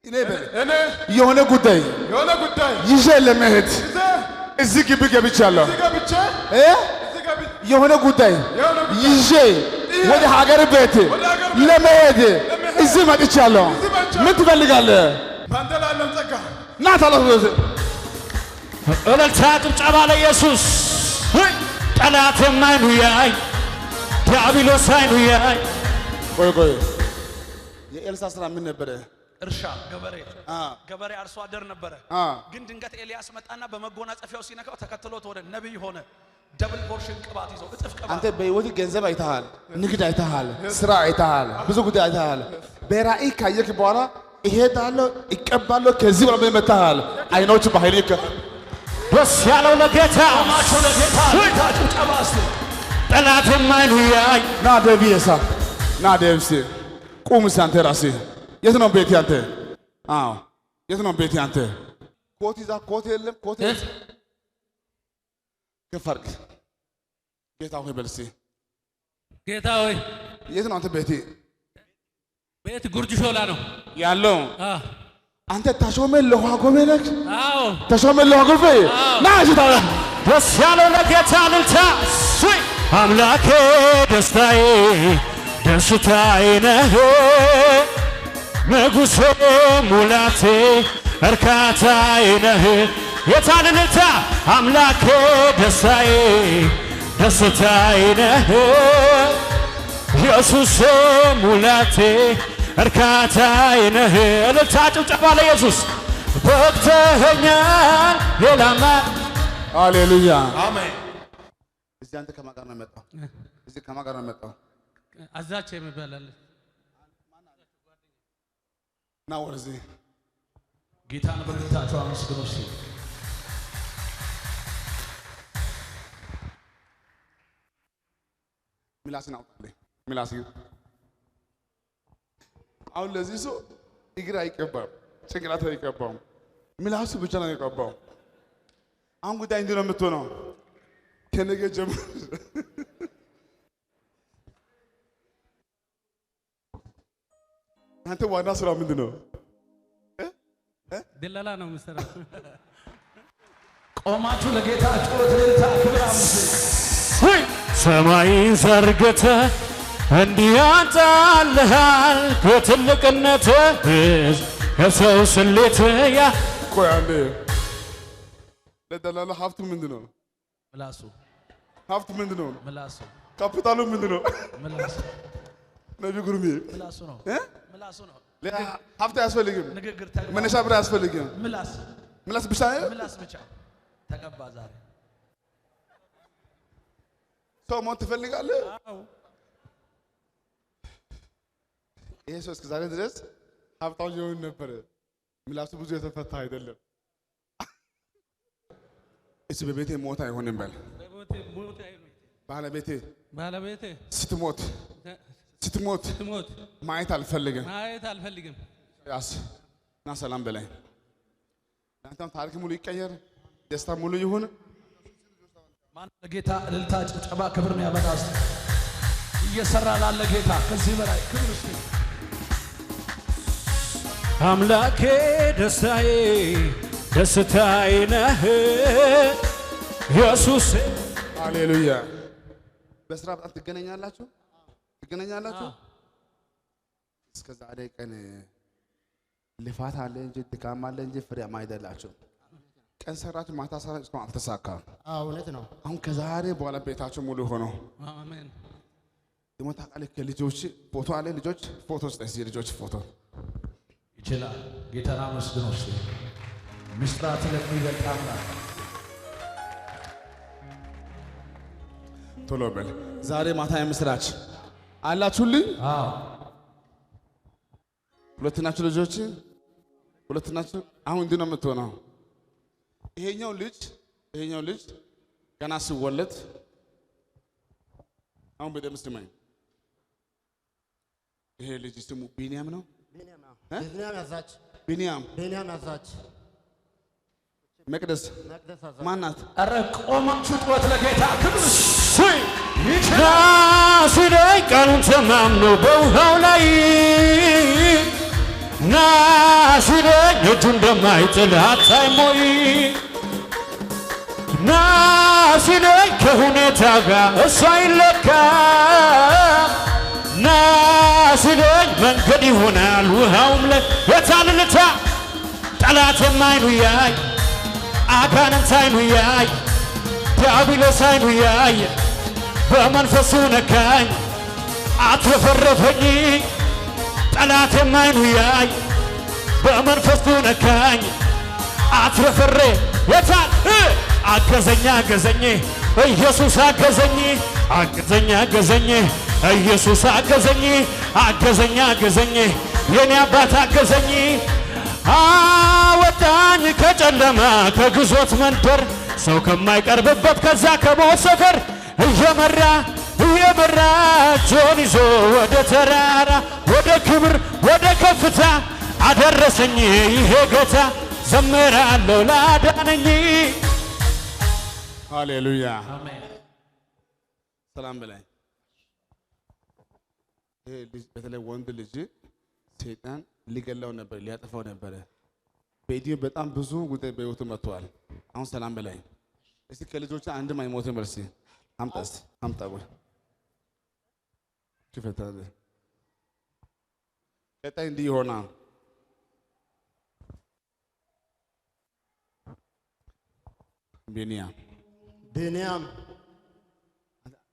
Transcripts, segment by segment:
እኔ የሆነ ጉዳይ ይዤ ለመሄድ እዚህ ግቢ ገብቻለሁ። የሆነ ጉዳይ ይዤ ወደ ሀገር ቤት ለመሄድ እዚህ መጥቻለሁ። ምን ትፈልጋለህ? ባንተ ላለም ጸጋ ና ታለፈ እልልታ ጭብጨባ ለኢየሱስ። ጠላትም አይኑ ያይ ዲያብሎስ አይኑ ያይ። ቆይ የኤልሳ ስራ ምን ነበረ? እርሻ ገበሬ አርሶ አደር ነበረ። ግን ድንገት ኤልያስ መጣና በመጎናጸፊያው ሲነካው ተከትሎት ወደ ነብይ ሆነ። ደብል ፖርሽን ቅባት ይዞ እጥፍ ቅባት። አንተ በህይወት ገንዘብ አይተሃል፣ ንግድ አይተሃል፣ ስራ አይተሃል፣ ብዙ ጉዳይ አይተሃል። በራእይ ካየክ በኋላ እሄዳለሁ እቀባለሁ ከዚህ በኋላ መጣሃል። አይኖች በኃይል ደስ ያለው ለጌታ ማቸው ለጌታ ጭብጨባ እስቲ። ጠላትም አይኑ ያይ ና ደቢየሳ ና ደብሲ ቁም አንተ ራስህ። የት ነው ቤት ያንተ? አዎ የት ነው ቤት ያንተ? ኮት ይዛ ኮት የለም ኮት ከፈርቅ ጌታ ሆይ በልሲ ጌታ ሆይ የት ነው አንተ ቤት? ቤት ጉርጅ ሾላ ነው ያለው። አንተ ተሾመ ለዋጎሜ ነህ? አዎ ተሾመ ለዋጎሜ ና እዚህ ታዲያ ደስ ያለው ለጌታ ልልታ አምላኬ ደስታዬ ደስታዬ ነህ ንጉሴ ሙላቴ እርካታዬ ነህ። የታን ልልታ አምላኬ ደስታዬ ደስታዬ ነህ ኢየሱስ ሙላቴ እርካታዬ ነህ። እልልታ ጭብጨባ ለኢየሱስ። በቅተኸኛል ሌላማ ሃሌሉያ አሜን። እዚህ አንተ ከማን ጋር ነው የመጣው? እዚህ ከማን ጋር ነው የመጣው? አዛቼ የሚባላል ና ወደዚህ ጌታን በእልልታችሁ አመስግኑ እስቲ። ምላስን አውጣልኝ። ምላስን አሁን ለዚህ ሰው እግር አይቀባም፣ ጭንቅላት አይቀባም፣ ምላሱ ብቻ ነው የቀባው። አሁን ጉዳይ እንዲህ ነው የምትሆነው። ከነገ ጀምሮ አንተ ዋና ስራ ምንድን ነው? ደላላ ነው የምሰራው። ቆማችሁ ለጌታ ጩኸት እልልታ ክብር አመስግኑ። ሰማይን ዘርግተህ እንዲህ ያንጣልሃል ከትልቅነትህ የሰው ስሌት ያ ቆይ አንዴ ለደላላ ሀብቱ ምንድን ነው? ምላሱ ሀብቱ ምንድን ነው? ምላሱ ካፒታሉ ምንድን ነው? ምላሱ ነቢ ጉርሜ ምላሱ ነው ምላሱ ነው። ሀብት አያስፈልግም፣ ንግግር ተግባር መነሻ ብር አያስፈልግም። ምላስ ብቻ ምላስ ብቻ ተቀባ። ዛሬ ሰው መሆን ትፈልጋለህ? ይሄ ሰው እስከ ዛሬ ድረስ ሀብታም ይሆን ነበር። ምላሱ ብዙ የተፈታ አይደለም። እሱ በቤቴ ሞት አይሆንም በል። ባለቤቴ ስትሞት ማየት አልፈልግም። ያስ ና ሰላም በላይ አንተም ታሪክ ሙሉ ይቀየር፣ ደስታ ሙሉ ይሁን። ማን ለጌታ እልልታ ጭብጨባ ክብር ነው ያመጣ። እየሰራ ላለ ጌታ ከዚህ በላይ ክብር እስቲ። አምላኬ ደስታዬ ደስታዬ ነህ ኢየሱስ። ሃሌሉያ። በስራ በጣም ትገናኛላችሁ። እስከ ዛሬ ቀን ልፋት አለ እንጂ ድካም አለ እንጂ ፍሬያማ አይደላችሁ። ቀን ሰራችሁ ማታ ሰራችሁ እስካሁን አልተሳካም። እውነት ነው። አሁን ከዛሬ በኋላ ቤታችሁ ሙሉ ሆኖ አሜን። ደግሞ ታውቃለህ ከልጆች ፎቶ አለ። ልጆች ፎቶ ውስጥ እዚህ ልጆች ፎቶ ይችላል። ጌታን አመስግኑ እስቲ። ምስጢራት ለሚገልጥ አምላክ ቶሎ በል። ዛሬ ማታ የምስራች አላችሁልኝ? አዎ። ሁለት ናችሁ ልጆች፣ ሁለት ናችሁ። አሁን እንዲህ ነው የምትሆነው። ይሄኛው ልጅ ገና ሲወለድ አሁን በደምብ ስማኝ። ይሄ ልጅ ስሙ ቢኒያም ነው። ቢኒያም ያዛች መቅደስ ማናት? ኧረ ቆማችሁ ጩኸት ለጌታ ክብር ሲደይ ቀኑን ተማምኖ በውሃው ላይ ና ሲለኝ እጁ እንደማይጥል አታይም ወይ? ና ሲለኝ ከሁኔታ ጋር እሱ አይለካም። ና ሲለኝ መንገድ ይሆናል ውሃውም ላይ የታልልታ ጠላቴም አይኑ ያይ አጋንንት አይኑ ያይ ዲያብሎስ አይኑ ያይ በመንፈሱ ነካኝ አትረፈረፈኝ ጠላቴም አይኑ ያይ በመንፈሱ ነካኝ አትረፈረ የታል አገዘኝ አገዘኝ ኢየሱስ አገዘኝ አገዘኝ አገዘኝ ኢየሱስ አገዘኝ አገዘኝ አገዘኝ የኔ አባት አገዘኝ አወጣኝ ከጨለማ ከግዞት መንደር ሰው ከማይቀርብበት ከዛ ከሞት ሰፈር እየመራ እጆን ይዞ ወደ ተራራ ወደ ክብር ወደ ከፍታ አደረሰኝ ይሄ ጌታ ዘምራለሁ ላዳነኝ። ሃሌሉያ አሜን። ሰላም በላይ ይሄ ልጅ በተለይ ወንድ ልጅ ሰይጣን ሊገላው ነበር ሊያጠፋው ነበር። በኢዲዮ በጣም ብዙ ጉዳይ በህይወቱ መጥቷል። አሁን ሰላም በላይ እስቲ ከልጆች አንድም አይሞትም። እርሲ አምጣስ አምጣ ወይ ትፈታለ ቀጣይ እንዲህ ይሆናል። ቢኒያም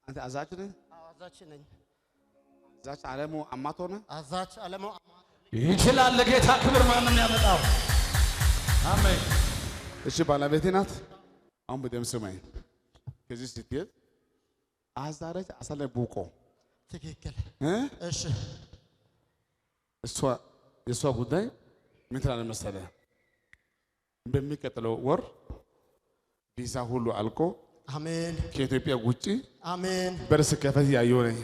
አንተ አዛች ነህ? አዛች ነኝ። አዛች ዓለሙ አማት ሆነ አዛች ዓለሙ ይችላል ለጌታ ክብር ማንም ያመጣው። አሜን። እሺ ባለቤቴ ናት። አሁን በደም ስማኝ። ከዚህ ስትሄድ አዛረች አሳለ ቡቆ ትክክል። እሺ የእሷ ጉዳይ ምን ትላለህ መሰለህ? በሚቀጥለው ወር ቪዛ ሁሉ አልቆ አሜን ከኢትዮጵያ ውጪ አሜን በርስ ከፈት ያየው ነኝ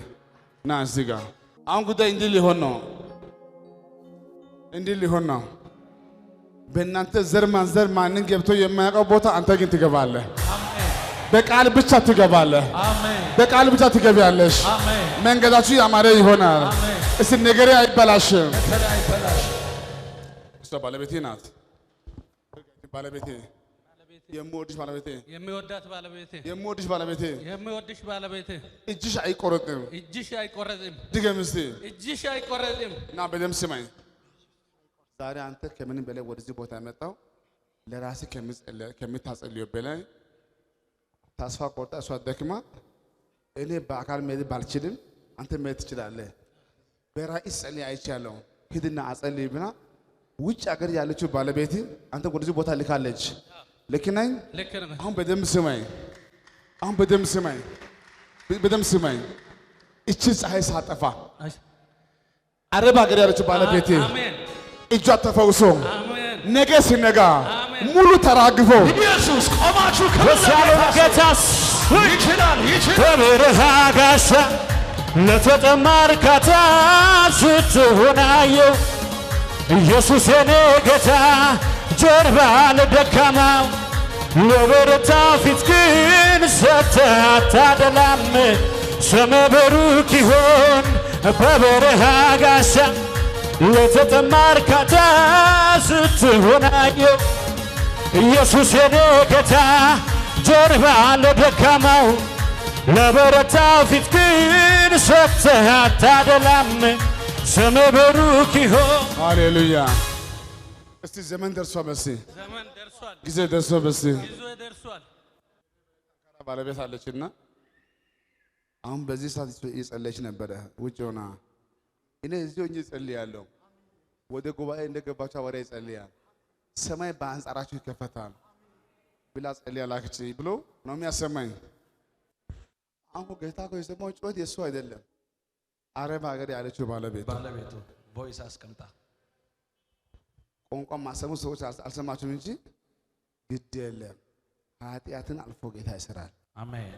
እና እዚህ ጋር አሁን ጉዳይ እንዲህ ሊሆን ነው። እንዲህ ሊሆን ነው። በእናንተ ዘር ማንዘር ማንን ገብቶ የማያውቀው ቦታ አንተ ግን ትገባለህ። በቃል ብቻ ትገባለህ። በቃል ብቻ ትገቢያለሽ። መንገዳችሁ ያማረ ይሆናል። እስቲ ነገሬ አይበላሽም። እሷ ባለቤቴ ናት። ባለቤቴ የምወድሽ ባለቤቴ የሚወዳት ባለቤቴ የምወድሽ ባለቤቴ የሚወድሽ ባለቤቴ እጅሽ አይቆረጥም። እጅሽ አይቆረጥም። ድገም እስቲ እጅሽ አይቆረጥም። እና በደምብ ስማኝ። ዛሬ አንተ ከምንም በላይ ወደዚህ ቦታ የመጣው ለራስህ ከምታጸልየው በላይ ተስፋ ቆርጣ እሷ ደክማ እኔ በአካል መሄድ ባልችልም አንተ መሄድ ትችላለህ። በራእይ ጸልይ አይቻለሁ። ሂድና አጸልይ ብላ ውጭ ሀገር ያለችው ባለቤት አንተ ወደዚህ ቦታ ልካለች። ልክ ነኝ? ልክ ነህ። አሁን በደምብ ስማኝ። አሁን በደምብ ስማኝ። በደምብ ስማኝ። እቺ ፀሐይ ሳጠፋ አረብ ሀገር ያለችው ባለቤት አሜን እጇ ተፈውሶ አሜን ነገ ሲነጋ ሙሉ ተራግፎ ኢየሱስ ቆማችሁ በሳለው ጌታስ ይችላል በበረሃ ጋሻ ለተጠማ እርካታ ስትሆናየው ኢየሱስ የኔ ጌታ ጀርባ ለደካማው ለበረታ ፊት ግን ሰጥተህ አታደላም። ስምህ ብሩክ ይሁን በበረሃ ጋሻ ለተጠማ እርካታ ስትሆናየው ኢየሱስ የኔ ጌታ ጀርባ ለደካማው ለበረታው ፊት ግን ሰጥተህ አታደላም። ስምህ ብሩክ ይሁን። ሃሌሉያ። እስቲ ዘመን ደርሷል። በሲ ዘመን ደርሷል። ጊዜ ደርሷል። በሲ ጊዜ ደርሷል። ባለቤት አለችና አሁን በዚህ ሰዓት እየጸለየች ነበረ ውጭ ሆና። እኔ እዚህ ሆኜ እጸልያለሁ። ወደ ጉባኤ እንደገባች ሐዋርያ ይጸልያል። ሰማይ በአንጻራችሁ ይከፈታል ብላ ጸልያ ላከች ብሎ ነው የሚያሰማኝ። አሁን ጌታ እኮ የሰማው ጩኸት የእሱ አይደለም። አረብ ሀገር ያለችው ባለቤቱ ቮይስ አስቀምጣ ቋንቋ ማሰሙ ሰዎች አልሰማችሁም እንጂ ግድ የለም ኃጢአትን አልፎ ጌታ ይሰራል። አሜን።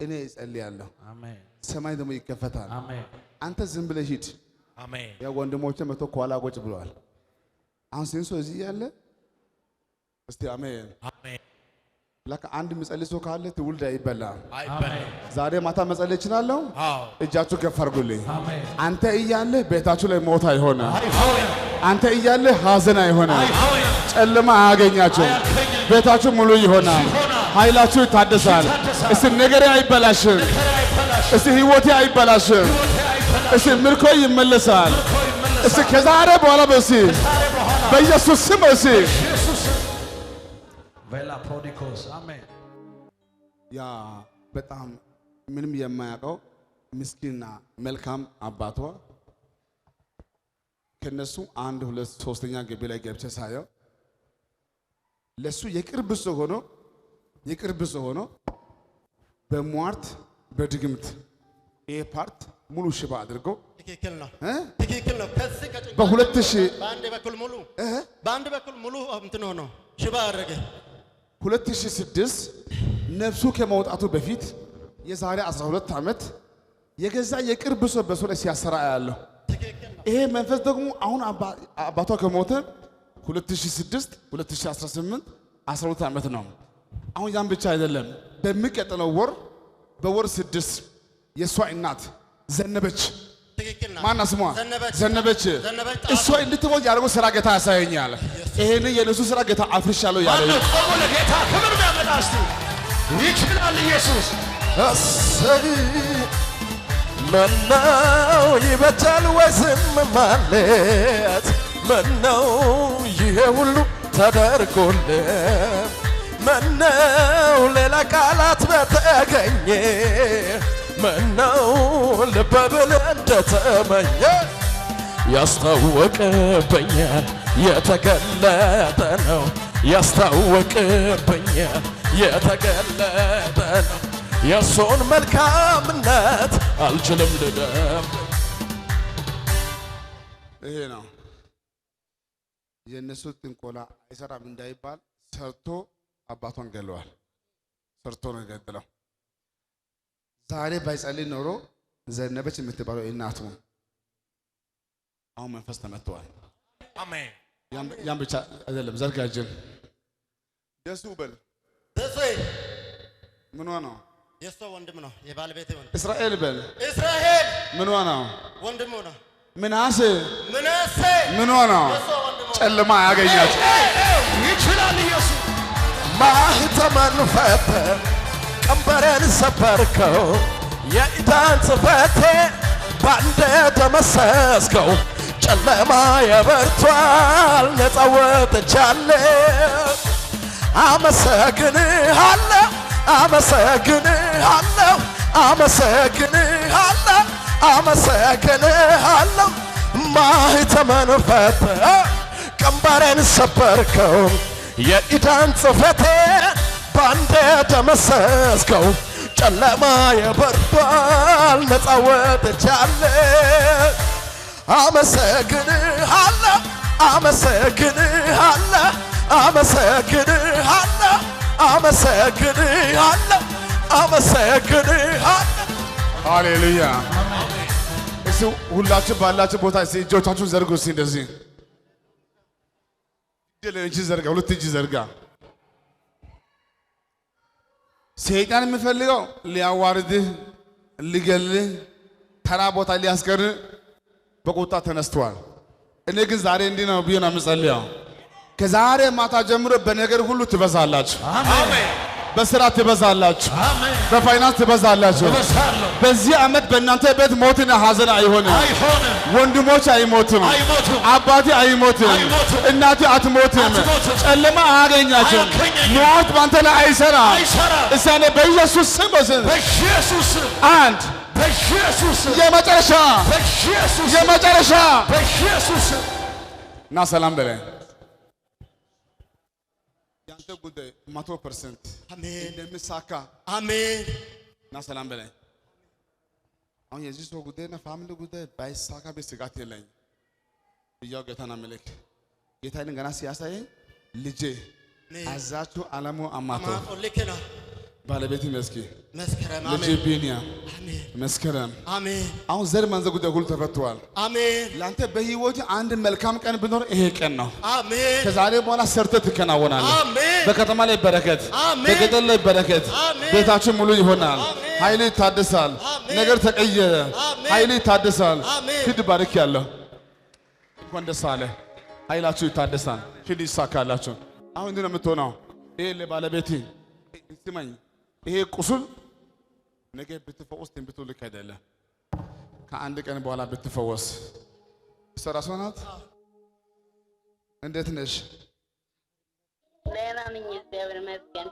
እኔ እጸልያለሁ። አሜን። ሰማይ ደግሞ ይከፈታል። አሜን። አንተ ዝም ብለህ ሂድ። አሜን። ያ ወንድሞቼ መቶ ከኋላ ቁጭ ብለዋል። አሁን ሲንሶ እዚህ ያለ እስቲ አሜን። አሜን። ለካ አንድ መጸለይ ሰው ካለ ትውልድ አይበላም። አሜን። ዛሬ ማታ መጸለይ እችላለሁ። አዎ። እጃችሁ ከፍ አድርጉልኝ። አሜን። አንተ እያለህ ቤታችሁ ላይ ሞት አይሆንም። አንተ እያለ ሐዘን አይሆንም፣ ጨለማ አያገኛችሁም። ቤታችሁ ሙሉ ይሆናል፣ ኃይላችሁ ይታደሳል። እስቲ ነገሬ አይበላሽም፣ እስቲ ህይወቴ አይበላሽም፣ እስቲ ምርኮ ይመለሳል። እስቲ ከዛሬ በኋላ በኢየሱስ ስም ቬላ ፕሮዲኮስ አሜን። ያ በጣም ምንም የማያውቀው ምስኪንና መልካም አባቷ ከነሱ 1 2 3ኛ ግቢ ላይ ገብቼ ሳየው ለሱ የቅርብ ሰው ሆኖ በሟርት በድግምት ይሄ ፓርት ሙሉ ሽባ አድርጎ ትክክል ነው። ከዚህ ከጭንቅላት በ2000 በአንድ በኩል ሙሉ እንትን ሆኖ ሽባ አደረገ። 2006 ነፍሱ ከመውጣቱ በፊት የዛሬ 12 ዓመት የገዛ የቅርብ ሰው በሰው ላይ ሲያሰራ ያለው ይሄ መንፈስ ደግሞ አሁን አባቷ ከሞተ 2006 2018 12 ዓመት ነው። አሁን ያን ብቻ አይደለም። በሚቀጥለው ወር በወር 6 የሷ እናት ዘነበች ማና ስሟ ዘነበች እሷ እንድትሞት ያደረገው ስራ ጌታ ያሳየኛል። ይሄን የነሱ ስራ ጌታ አፍርሻለሁ ያለ ቆሞ ለጌታ ክብር ያመጣ እስቲ ይችላል ኢየሱስ። ምነው ይበጃል ወይ ዝም ማለት? ምነው ይሄ ሁሉ ተደርጎልን? ምነው ሌላ ቃላት በተገኘ? ምነው ልበ ብለህ እንደተመኘ? ያስታወቅብኛል የተገለጠ ነው። ያስታወቅብኛል የተገለጠ ነው። የእሱን መልካምነት አልችልም ልደብቅ። ይሄ ነው የነሱ ጥንቆላ አይሰራም እንዳይባል ሰርቶ አባቷን ገለዋል። ሰርቶ ነው የገደለው። ዛሬ ባይጸልይ ኖሮ ዘነበች የምትባለው እናቱ አሁን መንፈስ ተመቷል። አሜን። ያን ብቻ አይደለም። ዘርጋጅን ደሱ በል ደሱ ምን ነው? የሷ ወንድም ነው፣ የባለቤቴ ወንድም። እስራኤል በል እስራኤል ምን ነው? ወንድሙ ነው። ምናሴ ምን ነው? የሷ ወንድም ነው። ጨለማ ያገኛችሁ ይችላል ኢየሱስ። ማህተመን ፈተህ ቀንበሬን ሰበርከው። የዕዳን ጽሕፈቴ ባንተ ደመሰስከው። ጨለማ የበርቷል ነፃ ወጥቻለሁ። አመሰግንሃለሁ አመሰግንሃለሁ አመሰግንሃለሁ አመሰግንሃለሁ። ማህተመን ፈተህ ቀንበሬን ሰበርከው። የዕዳን ጽሕፈቴ ባንተ ደመሰስከው። ጨለማ የበርቷል ነፃ ወጥቻለሁ። አመሰግንሃለሁ አመሰግንሃለሁ አመሰግንሃለሁ አመሰግንሃለሁ አመሰግንሃለሁ። ሃሌሉያ። እሱ ሁላችሁ ባላችሁ ቦታ እጆቻችሁን ዘርጉ። እስቲ እንደዚህ እጅ ዘርጋ፣ ሁለት እጅ ዘርጋ። ሰይጣን የሚፈልገው ሊያዋርድህ፣ ሊገልህ፣ ተራ ቦታ ሊያስቀርህ በቁጣ ተነስተዋል። እኔ ግን ዛሬ እንዲህ ነው ብዬ ነው የምጸልየው። ከዛሬ ማታ ጀምሮ በነገር ሁሉ ትበዛላችሁ። አሜን። በስራ ትበዛላችሁ። አሜን። በፋይናንስ ትበዛላችሁ። እበዛለሁ። በዚህ ዓመት በእናንተ ቤት ሞትና ሐዘን አይሆንም። አይሆንም። ወንድሞች አይሞትም። አይሞቱም። አባቴ አይሞትም። አይሞትም። እናቴ አትሞትም። አትሞትም። ጨለማ አያገኛችሁም። አያገኘኝም። ሞት በአንተ ላይ አይሰራም። አይሰራም። እሳኔ በኢየሱስ ስም በኢየሱስ ስም አንድ በኢየሱስ ስም የመጨረሻ በኢየሱስ ስም የመጨረሻ በኢየሱስ ስም እና ሰላም በላይ ያንተ ጉዳይ 100% አሜን እንደምሳካ አሜን። እና ሰላም በላይ አሁን የዚህ ሰው ጉዳይና ፋሚሊ ጉዳይ ባይሳካ በስጋት የለኝም። ብያው ጌታና መልክ ጌታን ገና ሲያሳየኝ ልጄ አዛቹ አለሙ አማቶ ልክ ነው። ባለቤት መስኪ መስከረም ልጄ አሜን ቢኒያ አሜን መስከረም አሜን አሁን ዘር ማንዘር ጉዳይ ሁሉ ተፈቷል። አሜን ለአንተ በህይወት አንድ መልካም ቀን ቢኖር ይሄ ቀን ነው። አሜን ከዛሬ በኋላ ሰርተህ ትከናወናለህ። አሜን በከተማ ላይ በረከት፣ አሜን። በገጠር ላይ በረከት፣ አሜን። ቤታችሁ ሙሉ ይሆናል። አሜን። ኃይል ይታደሳል። አሜን። ነገር ተቀየረ። አሜን። ኃይል ይታደሳል። አሜን። ሂድ ባርክ ያለው እንኳን ደስ አለ። ኃይላችሁ ይታደሳል። ሂድ ይሳካላችሁ። አሁን እንዴት ነው የምትሆነው? ይሄ ለባለቤቴ ስማኝ፣ ይሄ ቁስል ነገ ብትፈወስ ትንቢቱ ልክ አይደለም። ከአንድ ቀን በኋላ ብትፈወስ ሰራሷ ናት። እንዴት ነሽ? ደህና ነኝ፣ እግዚአብሔር ይመስገን።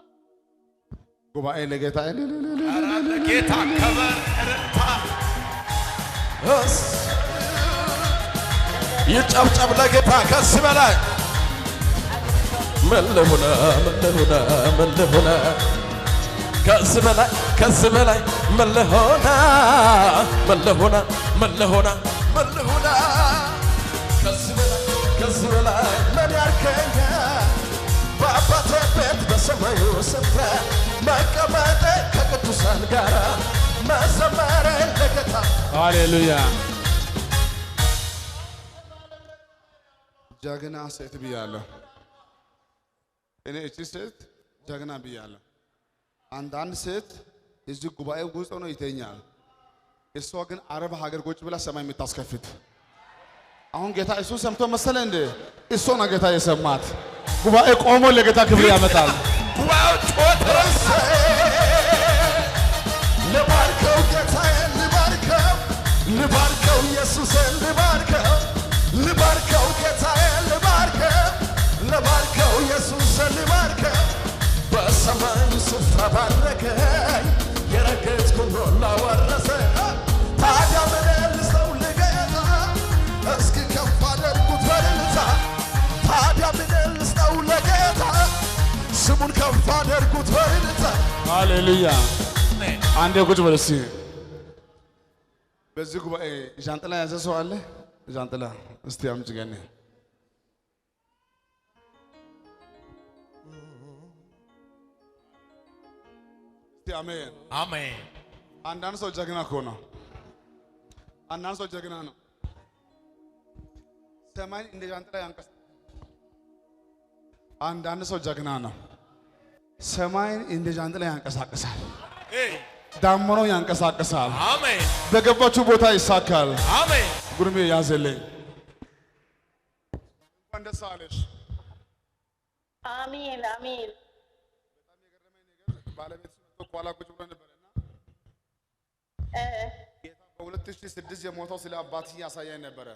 ጉባኤ ለጌታ ጌታ ከበር እረታ ይጨብጨብ ለጌታ ከዚህ በላይ ምን ልሁን ከዚህ በላይ ምን ልሁን ከዚህ በላይ ምን ያርከኛ በአባቴ ቤት በሰማዩ ስፍራ መቀመጤ ከቅዱሳን ጋር መዘመሬ ለጌታ ሃሌሉያ። ጀግና ሴት ብያለሁ እኔ። እቺ ሴት ጀግና ብያለሁ። አንዳንድ ሴት እዚህ ጉባኤ ውስጥ ነው ይተኛል። እሷ ግን አረብ ሀገር ቁጭ ብላ ሰማይ የምታስከፍት። አሁን ጌታ እሱ ሰምቶ መሰለ እንደ እሷ ነው ጌታ የሰማት። ጉባኤ ቆሞ ለጌታ ክብር ያመጣል። ጉባኤው ጮተረሰ ልባርከው ጌታዬን ልባርከው ኢየሱስን ልባርከው ጌታዬን ልባርከው ኢየሱስን ልባርከው። በሰማዩ ስፍራ ባረከኝ የረገጥኩት ሁሉ አወረሰ። ታዲያ ምን ልሰው ለጌታ እስኪ ከፍ አድርጉት በእልልታ። ታዲያ ምን ልሰው ለጌታ ስሙን ከፍ አድርጉት በእልልታ። ሃሌሉያ። አንዴ ቁጭ በል እስኪ። በዚህ ጉባኤ ዣንጥላ ያዘ ሰው አለ? ዣንጥላ እስቲ አምጪ ገኔ። እስቲ አሜን አሜን። አንዳንድ ሰው ጀግና እኮ ነው። አንዳንድ ሰው ጀግና ነው። ሰማይ እንደ ዣንጥላ ያንቀሳቅሳል። አንዳንድ ሰው ጀግና ነው። ሰማይን እንደ ዣንጥላ ያንቀሳቅሳል። ዳመናው ያንቀሳቅሳል። አሜን። በገባችሁ ቦታ ይሳካል። አሜን። ጉርሜ ያዘልኝ። እንኳን ደስ አለሽ። አሜን አሜን። በጣም የገረመኝ ነገር ባለቤት መጥቶ ኋላ ቁጭ ብሎ ነበርና ጌታ በ2006 የሞተው ስለ አባትህ ያሳየኝ ነበረ።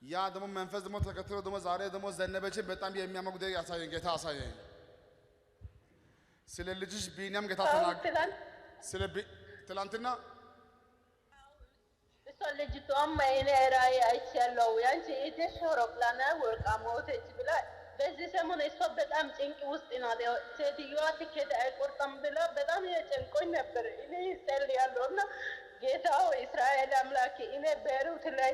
ያ ደግሞ መንፈስ ደግሞ ተከትሎ ደግሞ ዛሬ ደግሞ ዘነበችን በጣም የሚያመጉ ጉዳይ ያሳየኝ ጌታ አሳየኝ። ስለ ልጅሽ ቢኒያም ጌታ ተናገረ። ስለ ትላንትና እሷ ልጅቷም እኔ ራእይ አይቻለሁ። ያንቺ እህትሽ አውሮፕላን ወርቃ ሞተች ብላ በዚህ ሰሞን እሷ በጣም ጭንቅ ውስጥ ናት። ሴትዮዋ ትኬት አይቆርጥም ብላ በጣም የጨንቆኝ ነበር። እኔ እጸልያለሁ እና ጌታው እስራኤል አምላክ እኔ ቤሩት ላይ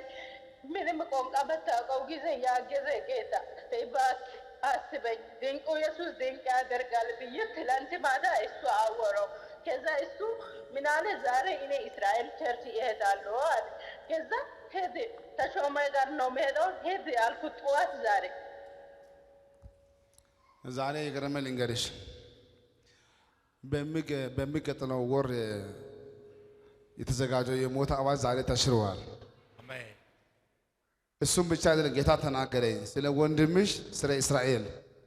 ምንም ቋንቋ በታውቀው ጊዜ ያገዘ ጌታ እባክህ አስበኝ። ድንቁ ኢየሱስ ድንቅ ያደርጋል ብዬ ትላንት ማታ እሱ አወራው። ከዛ እሱ ምን አለ? ዛሬ እኔ እስራኤል ቸርች እሄዳለሁ አለ። ከዛ ሄድ ተሾመ ጋር ነው የምሄደው። ሄድ አልኩት ጠዋት። ዛሬ የገረመኝ ልንገርሽ፣ በሚቀጥለው ወር የተዘጋጀው የሞት አዋጅ ዛሬ ተሽሯል። እሱም ብቻ አይደለም፣ ጌታ ተናገረኝ ስለ ወንድምሽ ስለ እስራኤል፣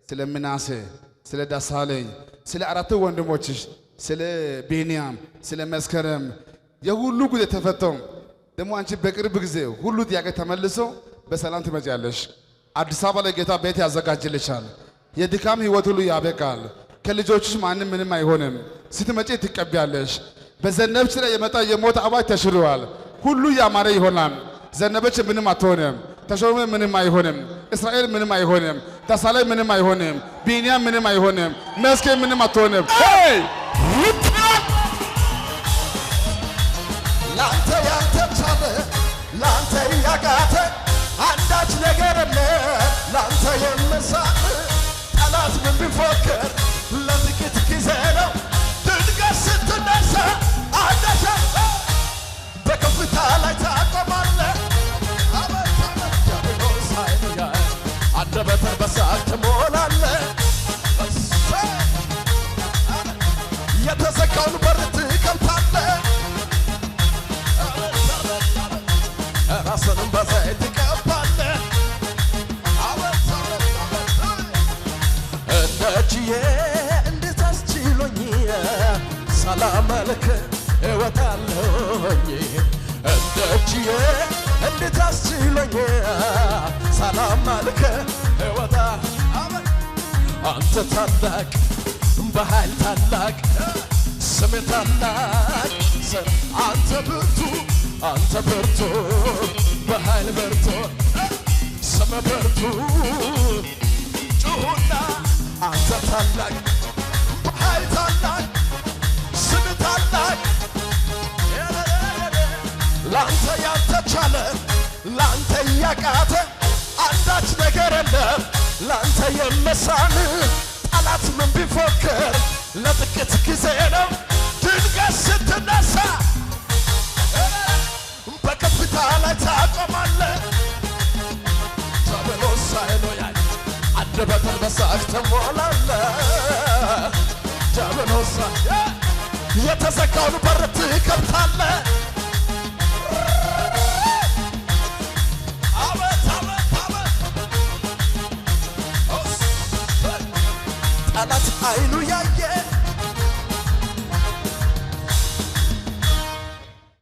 ስለ ምናሴ፣ ስለ ዳሳለኝ፣ ስለ አራቱ ወንድሞችሽ፣ ስለ ቢንያም፣ ስለ መስከረም የሁሉ ጉዳይ ተፈተው ደግሞ አንቺ በቅርብ ጊዜ ሁሉ ጥያቄ ተመልሶ በሰላም ትመጪያለሽ። አዲስ አበባ ላይ ጌታ ቤት ያዘጋጅልሻል። የድካም ህይወት ሁሉ ያበቃል። ከልጆችሽ ማንም ምንም አይሆንም። ስትመጪ ትቀቢያለሽ። በዘነበች ላይ የመጣ የሞት አዋጅ ተሽሯል። ሁሉ ያማረ ይሆናል። ዘነበች ምንም አትሆንም። ተሾመ ምንም አይሆንም። እስራኤል ምንም አይሆንም። ተሳላይ ምንም አይሆንም። ቢንያም ምንም አይሆንም። መስከረም ምንም አትሆንም። ሄይ ላንተ ያልተቻለ ላንተ ያቃተ አንዳች ነገር የለ ላንተ የምሳት ጠላት ምን ቢፎክር ለጥቂት ጊዜ ነው። ድንገት ስትነሳ አንደሻ በከፍታ ላይ ታቆማለህ። አንደበትህን በሳቅ ትሞላለህ። የተዘጋውን በር ትከፍታለህ። ራስንም በዘይት ትቀባለህ። ሳላመልክ እወጣለሁኝ እንደችዬ እንዴት አስችሎኝ ሳላመልክ እወጣ አንተ ታላቅ በኃይል ታላቅ ስም ታላቅ አንተ ብርቱ በኃይል ብርቱ ስም ብርቱ ጩኹና አንተ ታላቅ በኃይል ታላቅ ስም ታላቅ ላንተ ያልተቻለ ላንተ ያቃተ አንዳች ነገር የለም ላንተ የመሳን ጠላት ምን ቢፎክር ለጥቂት ጊዜ ነው ድንገት ስትነሳ በከፍታ ላይ ታቆማለህ ተብሎ ሳይሎያል አንደበትን በሳቅ ትሞላለህ ተብሎ የተዘጋውን በር ትከፍታለህ ጠላት አይኑ ያየ